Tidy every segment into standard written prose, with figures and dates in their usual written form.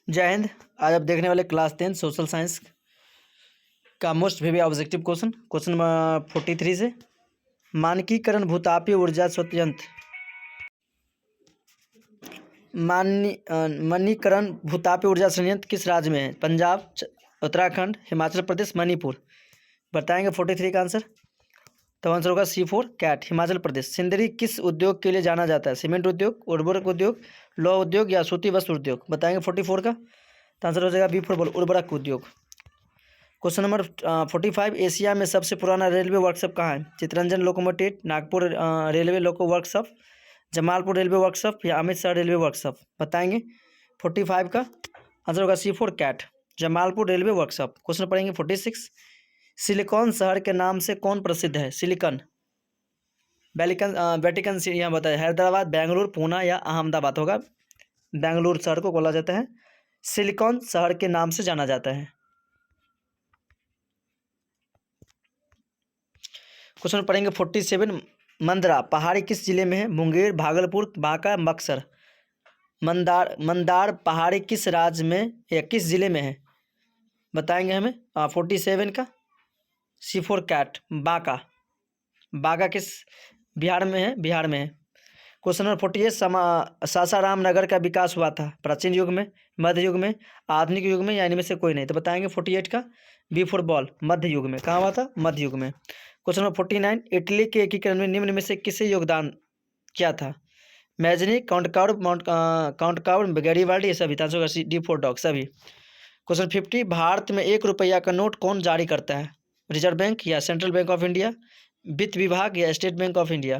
जय हिंद। आज आप देखने वाले क्लास 10 सोशल साइंस का मोस्ट वीवी ऑब्जेक्टिव क्वेश्चन नंबर 43 से मानकीकरण भूतापीय ऊर्जा स्वयंत्र मानकीकरण भूतापीय ऊर्जा संयंत्र किस राज्य में है? पंजाब, उत्तराखंड, हिमाचल प्रदेश, मणिपुर। बताएंगे 43 का आंसर। तो आंसर होगा C4 कैट, हिमाचल प्रदेश। सिंदरी किस उद्योग के लिए जाना जाता है? सीमेंट उद्योग, उर्वरक उद्योग, लौह उद्योग या सूती वस्त्र उद्योग। बताएंगे 44 का। तो आंसर हो जाएगा बी फॉर बॉल, उर्वरक उद्योग। क्वेश्चन नंबर 45, एशिया में सबसे पुराना रेलवे वर्कशॉप कहाँ है? Chittaranjan locomotive, Nagpur railway loco workshop, Jamalpur railway workshop या अमृतसर रेलवे वर्कशॉप। बताएंगे 45 का आंसर होगा C4 cat, Jamalpur railway workshop. Question पढ़ेंगे 46, सिलिकॉन शहर के नाम से कौन प्रसिद्ध है? सिलिकॉन वेटिकन सिटी यहाँ बताया, हैदराबाद, बेंगलुरु, पूना या अहमदाबाद। होगा बेंगलुरु शहर को बोला जाता है, सिलिकॉन शहर के नाम से जाना जाता है। क्वेश्चन पढ़ेंगे 47, मंदरा पहाड़ी किस जिले में है? मुंगेर, भागलपुर, बांका, बक्सर। मंदार पहाड़ी किस राज्य में या किस जिले में है? बताएंगे हमें 47 का C4 कैट, बांका किस बिहार में है? बिहार में है। क्वेश्चन नंबर 48, सासाराम नगर का विकास हुआ था प्राचीन युग में, मध्य युग में, आधुनिक युग में या इनमें से कोई नहीं। तो बताएंगे 48 का बी फॉर बॉल, मध्य युग में। कहाँ हुआ था? मध्य युग में। क्वेश्चन नंबर 49, इटली के एकीकरण में निम्न में से किसे योगदान किया था? मैजनी, काउंट गैरीबाल्डी, ये सभी। आंसर होगा डी फॉर डॉग, सभी। क्वेश्चन 50, भारत में ₹1 का नोट कौन जारी करता है? रिजर्व बैंक या सेंट्रल बैंक ऑफ इंडिया, वित्त विभाग या स्टेट बैंक ऑफ इंडिया।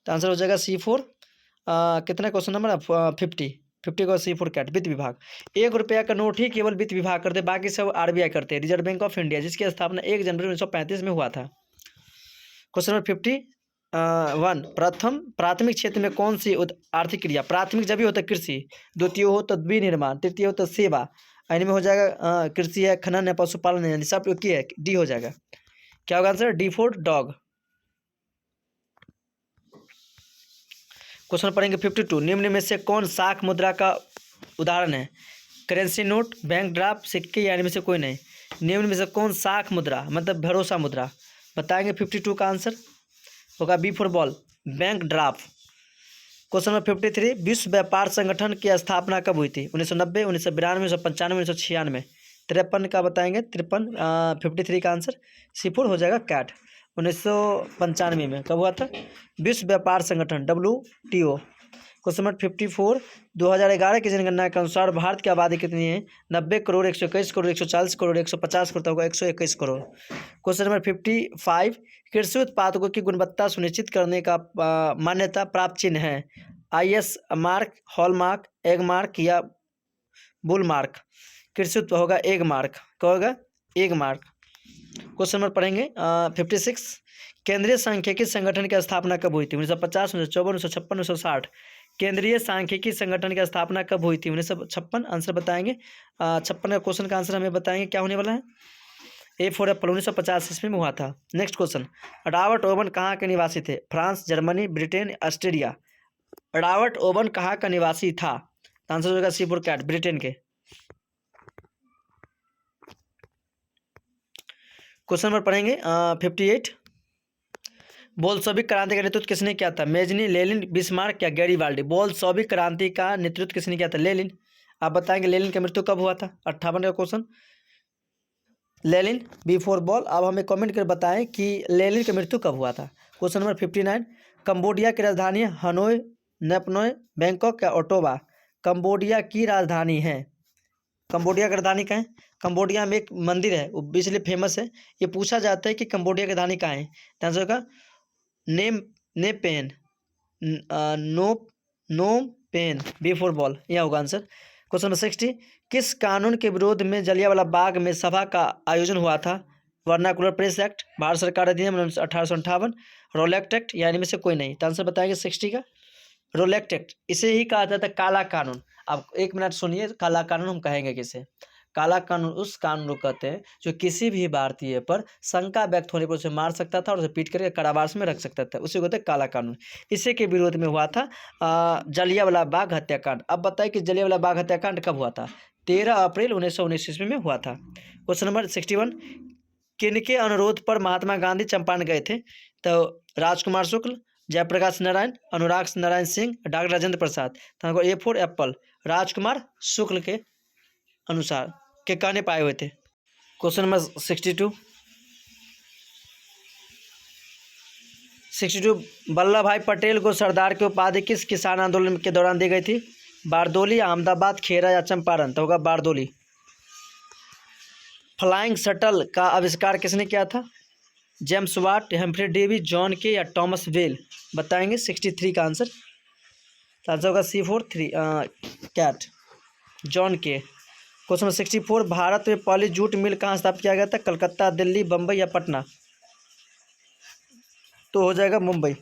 तो आंसर हो जाएगा C4 कितना क्वेश्चन नंबर 50 का C4 कैट, वित्त विभाग। ₹1 का नोट ही केवल वित्त विभाग करते, बाकी सब RBI करते हैं, रिजर्व बैंक ऑफ इंडिया, जिसकी स्थापना 1 जनवरी 1935 में हुआ था। क्वेश्चन नंबर 51, प्राथमिक क्षेत्र में कौन सी आर्थिक क्रिया? प्राथमिक जब भी होता है कृषि, द्वितीय हो तो विनिर्माण, तृतीय हो तो सेवा, इनमें हो जाएगा कृषि है, खनन है, पशुपालन है, सब की है, डी हो जाएगा। क्या होगा answer? D for dog. Question पढ़ेंगे 52, निम्न में से कौन साख मुद्रा का उदाहरण है? करेंसी नोट, बैंक ड्राफ्ट, सिक्के या इनमें से कोई नहीं। निम्न में से कौन साख मुद्रा मतलब भरोसा मुद्रा? बताएंगे 52 का आंसर होगा B for ball, bank draft. Question number 53, विश्व व्यापार संगठन की स्थापना कब हुई थी? 1990, 1992, 1995, 1996। 53 का बताएंगे, 53 का आंसर C4 हो जाएगा कैट, 1995 में। कब हुआ था? विश्व व्यापार संगठन WTO। क्वेश्चन नंबर 54, 2011 की जनगणना के अनुसार भारत की आबादी कितनी है? 90 करोड़, 121 करोड़, 140 करोड़, 150 करोड़, होगा 121 करोड़। क्वेश्चन नंबर 55, कृषि उत्पादकों की गुणवत्ता सुनिश्चित करने का मान्यता प्राप्त चिन्ह है? IS mark, hallmark, egg mark या बुल मार्क। कृषि होगा एग मार्क, क्या होगा? Egg mark. क्वेश्चन नंबर पढ़ेंगे 56, केंद्रीय सांख्यिकी संगठन की स्थापना कब हुई थी? 1950, 1954, 1956, 1960। केंद्रीय सांख्यिकी संगठन की स्थापना कब हुई थी? 1956। आंसर बताएंगे 56 का क्वेश्चन का आंसर हमें बताएंगे क्या होने वाला है? A फॉर एप्पल, 1950 ईस्वी में हुआ था। नेक्स्ट क्वेश्चन, रॉबर्ट ओवन कहाँ के निवासी थे? France, Germany, Britain, Australia. Robert oven कहाँ का निवासी था? आंसर होगा C4 कैट, ब्रिटेन के। क्वेश्चन नंबर पढ़ेंगे 58, बोल्शेविक क्रांति का नेतृत्व किसने किया था? मेजनी, लेनिन, बिस्मार्क या गैरीबाल्डी। बोल्शेविक क्रांति का नेतृत्व किसने किया था? लेनिन। आप बताएंगे लेनिन की मृत्यु कब हुआ था? 58 का question, Lenin, B for ball. अब हमें कमेंट कर बताएं कि लेनिन की मृत्यु कब हुआ था। क्वेश्चन नंबर 59, कंबोडिया की राजधानी हनोई, नेपनोय, बैंकॉक या ओटावा। कंबोडिया की राजधानी है, कंबोडिया की राजधानी कहाँ है? कंबोडिया में एक मंदिर है, वो इसलिए फेमस है। ये पूछा जाता है कि कंबोडिया की राजधानी कहाँ है? आंसर होगा नेपेन, no pen, B for ball, यह होगा आंसर। क्वेश्चन नंबर 60, किस कानून के विरोध में जलियांवाला बाग में सभा का आयोजन हुआ था? वर्नाकुलर प्रेस एक्ट, भारत सरकार अधिनियम 1858, रोलेक्ट एक्ट या इनमें से कोई नहीं। तो आंसर बताएंगे 60 का रोलेक्ट एक्ट। इसे ही कहा जाता है काला कानून। आप 1 मिनट सुनिए, काला कानून हम कहेंगे किसे? काला कानून उस कानून को कहते हैं जो किसी भी भारतीय पर शंका व्यक्त होने पर उसे मार सकता था और उसे पीट करके कारावास में रख सकता था, उसे कहते हैं काला कानून। इसी के विरोध में हुआ था जलियांवाला बाग हत्याकांड। अब बताइए कि जलियांवाला बाग हत्याकांड कब हुआ था? 13 अप्रैल 1919 ईस्वी में हुआ था। क्वेश्चन नंबर 61, किनके अनुरोध पर महात्मा गांधी चंपारण गए थे? तो राजकुमार शुक्ल, जयप्रकाश नारायण, अनुराग नारायण सिंह, डॉक्टर राजेंद्र प्रसाद। तो ए फॉर एप्पल, राजकुमार शुक्ल के अनुसार के कहने पाए हुए थे। क्वेश्चन नंबर 62, वल्लभ भाई पटेल को सरदार की उपाधि किस किसान आंदोलन के दौरान दी गई थी? बारदोली, अहमदाबाद, खेरा या चंपारण? तो होगा बारदोली। फ्लाइंग शटल का आविष्कार किसने किया था? जेम्स वाट, हेम्फ्रे डेवी, जॉन के या टॉमस वेल? बताएंगे 63 का आंसर। तो आंसर होगा C4 कैट, जॉन के। क्वेश्चन नंबर 64, भारत में पहली जूट मिल कहाँ स्थापित किया गया था? कलकत्ता, दिल्ली, बम्बई या पटना? तो हो जाएगा मुंबई।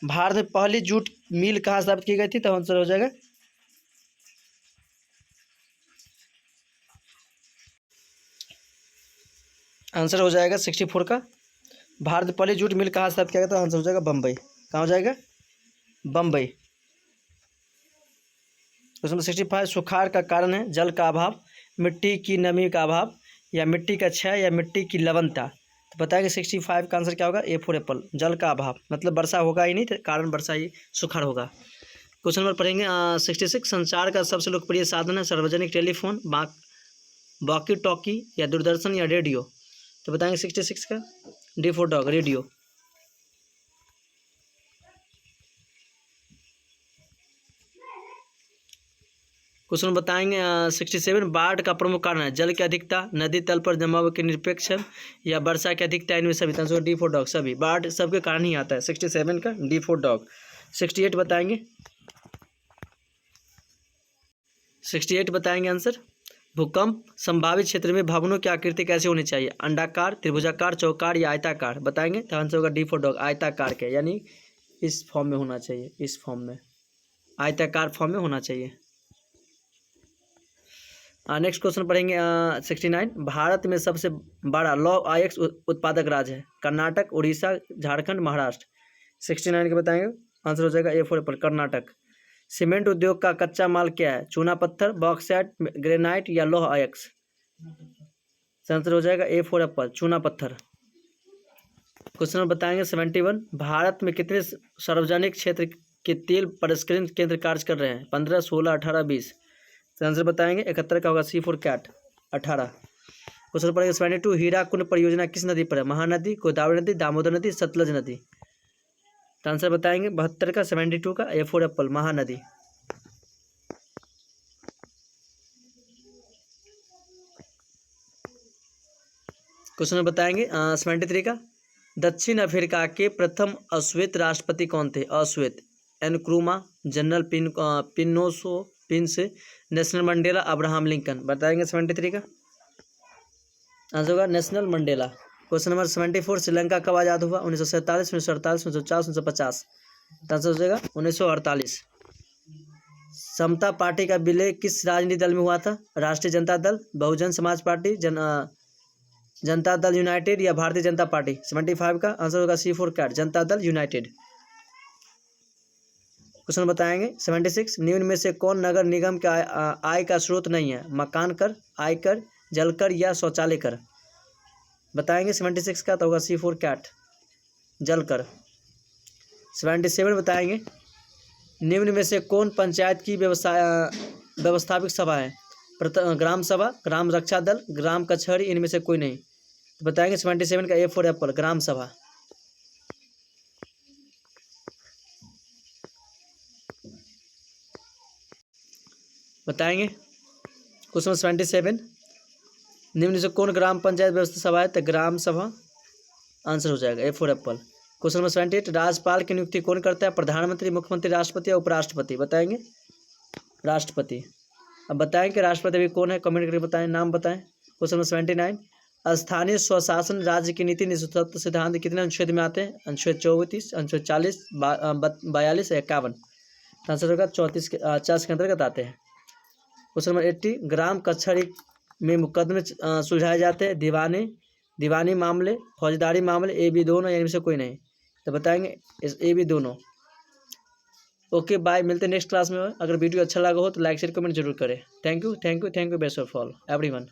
भारत में पहली जूट मिल कहाँ स्थापित की गई थी? तो आंसर हो जाएगा आंसर हो जाएगा 64 का। भारत में पहली जूट मिल कहाँ स्थापित किया गया था? आंसर हो जाएगा बम्बई। कहाँ हो जाएगा? बम्बई। क्वेश्चन नंबर 65, सुखाड़ का कारण है जल का अभाव, मिट्टी की नमी का अभाव या मिट्टी का क्षय या मिट्टी की लवणता? तो बताएंगे 65 का आंसर क्या होगा? ए फॉर एप्पल, जल का अभाव। मतलब वर्षा होगा ही नहीं तो कारण वर्षा ही सुखाड़ होगा। क्वेश्चन नंबर पढ़ेंगे 66, संचार का सबसे लोकप्रिय साधन है सार्वजनिक टेलीफोन, वॉकी टॉकी या दूरदर्शन या रेडियो? तो बताएंगे 66 का D for dog, radio. Question बताएंगे 67, बाढ़ का प्रमुख कारण है जल की अधिकता, नदी तल पर जमाव के निरपेक्ष या वर्षा की अधिकता, इनमें सभी? आंसर डी फॉर डॉग, सभी। बाढ़ सबके कारण ही आता है। 67 का डी फॉर डॉग। 68 बताएंगे 68 बताएंगे आंसर। भूकंप संभावित क्षेत्र में भवनों की आकृति कैसे होनी चाहिए? अंडाकार, त्रिभुजाकार, चौकार या आयताकार? बताएंगे तो आंसर होगा डी फॉर डॉग, आयताकार के, यानी इस फॉर्म में होना चाहिए, इस फॉर्म में, आयताकार फॉर्म में होना चाहिए। नेक्स्ट क्वेश्चन पढ़ेंगे 69, भारत में सबसे बड़ा लौह अयस्क उत्पादक राज्य है? कर्नाटक, उड़ीसा, झारखंड, महाराष्ट्र? 69 के बताएंगे आंसर हो जाएगा A for Apple, Karnataka. Cement उद्योग का कच्चा माल क्या है? चूना पत्थर, बॉक्साइट, ग्रेनाइट या लौह अयस्क? आंसर हो जाएगा ए फॉर एप्पल, चूना पत्थर। क्वेश्चन बताएंगे 71, भारत में कितने सार्वजनिक क्षेत्र के तेल परिष्करण केंद्र कार्य कर रहे हैं? 15, 16, 18, 20? आंसर बताएंगे 71 का होगा C4 कैट, 18। क्वेश्चन पढ़ेंगे 72, हीराकुंड परियोजना किस नदी पर है? महानदी, गोदावरी नदी, दामोदर नदी, सतलज नदी? आंसर बताएंगे 72 का 72 का A for Apple, Mahanadi. Question बताएंगे 73 का, दक्षिण अफ्रीका के प्रथम अश्वेत राष्ट्रपति कौन थे? अश्वेत, एनक्रूमा, जनरल पिनोसो पिंस, नेशनल मंडेला, अब्राहम लिंकन? बताएंगे 73 का आंसर होगा Nelson Mandela. Question number 74, Sri Lanka कब आज़ाद हुआ? 1947, 1948, 1949, 1950? आंसर हो जाएगा 1948। समता पार्टी का विलय किस राजनीतिक दल में हुआ था? राष्ट्रीय जनता दल, बहुजन समाज पार्टी, जनता दल यूनाइटेड या भारतीय जनता पार्टी? 75 का आंसर होगा C4 cat, Janata Dal United. Question बताएंगे 76, निम्न में से कौन नगर निगम के आय का स्रोत नहीं है? मकान कर, आयकर, जलकर या शौचालय कर? बताएंगे 76 का तो होगा C4 कैट, जलकर। 77 बताएंगे, निम्न में से कौन पंचायत की व्यवस्थापिक सभा है? ग्राम सभा, ग्राम रक्षा दल, ग्राम कचहरी, इनमें से कोई नहीं? तो बताएंगे 77 का ए फॉर एप्पल, ग्राम सभा। बताएंगे क्वेश्चन 77, निम्न से कौन ग्राम पंचायत व्यवस्था सभा है? तो ग्राम सभा आंसर हो जाएगा A for Apple. Question number 78, राज्यपाल की नियुक्ति कौन करता है? प्रधानमंत्री, मुख्यमंत्री, राष्ट्रपति या उपराष्ट्रपति? बताएंगे राष्ट्रपति। अब बताएं कि राष्ट्रपति अभी कौन है, कमेंट करके बताएं, नाम बताएं। क्वेश्चन नंबर 79, स्थानीय स्वशासन राज्य की नीति निःशुल्कता सिद्धांत कितने अनुच्छेद में आते हैं? अनुच्छेद 34, अनुच्छेद 40, 42 या 51? तो आंसर होगा 40 के अंतर्गत आते हैं। क्वेश्चन नंबर 80, ग्राम कचहरी में मुकदमे सुलझाए जाते हैं, दीवानी मामले, फौजदारी मामले, ए बी दोनों, या इनमें से कोई नहीं। तो बताएंगे ए बी दोनों। ओके बाय, मिलते हैं नेक्स्ट क्लास में। अगर वीडियो अच्छा लगा हो तो लाइक शेयर कमेंट जरूर करें। Thank you best of all everyone.